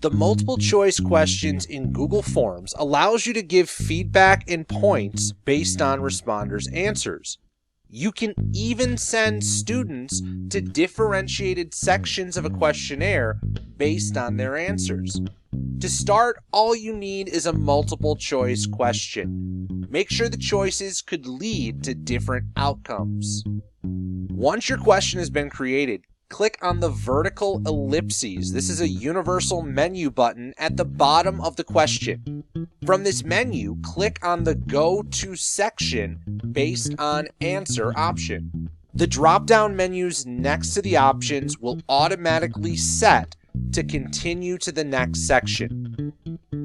The multiple choice questions in Google Forms allows you to give feedback and points based on responders' answers. You can even send students to differentiated sections of a questionnaire based on their answers. To start, all you need is a multiple choice question. Make sure the choices could lead to different outcomes. Once your question has been created, click on the vertical ellipses. This is a universal menu button at the bottom of the question. From this menu, click on the Go To section based on Answer option. The drop-down menus next to the options will automatically set to continue to the next section.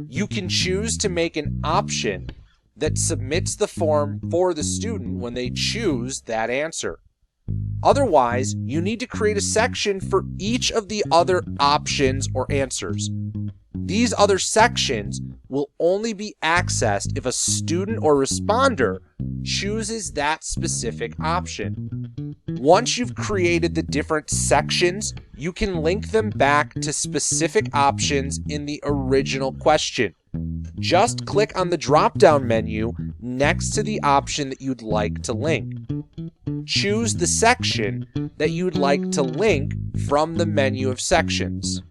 You can choose to make an option that submits the form for the student when they choose that answer. Otherwise, you need to create a section for each of the other options or answers. These other sections will only be accessed if a student or responder chooses that specific option. Once you've created the different sections, you can link them back to specific options in the original question. Just click on the drop-down menu next to the option that you'd like to link. Choose the section that you'd like to link from the menu of sections.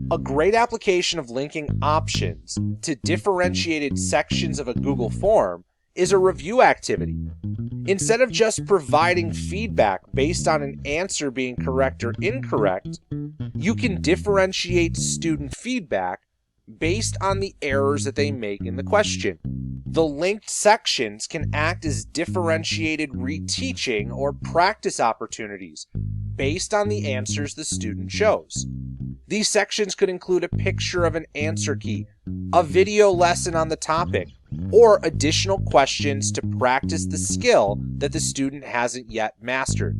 A great application of linking options to differentiated sections of a Google form is a review activity. Instead of just providing feedback based on an answer being correct or incorrect, you can differentiate student feedback based on the errors that they make in the question. The linked sections can act as differentiated reteaching or practice opportunities based on the answers the student chose. These sections could include a picture of an answer key, a video lesson on the topic, or additional questions to practice the skill that the student hasn't yet mastered.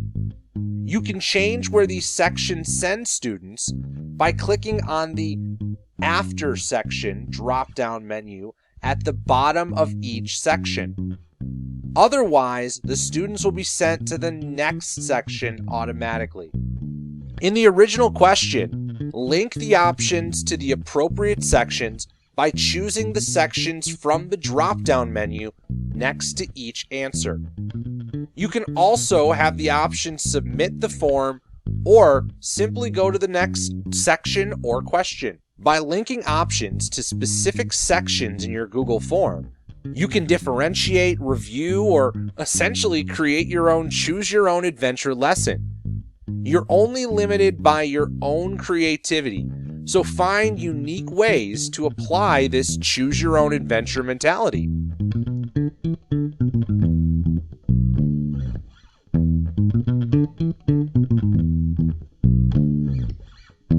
You can change where these sections send students by clicking on the After section drop-down menu at the bottom of each section. Otherwise, the students will be sent to the next section automatically. In the original question, link the options to the appropriate sections by choosing the sections from the drop-down menu next to each answer. You can also have the option submit the form or simply go to the next section or question. By linking options to specific sections in your Google form, you can differentiate, review, or essentially create your own choose-your-own-adventure lesson. You're only limited by your own creativity, so find unique ways to apply this choose-your-own-adventure mentality.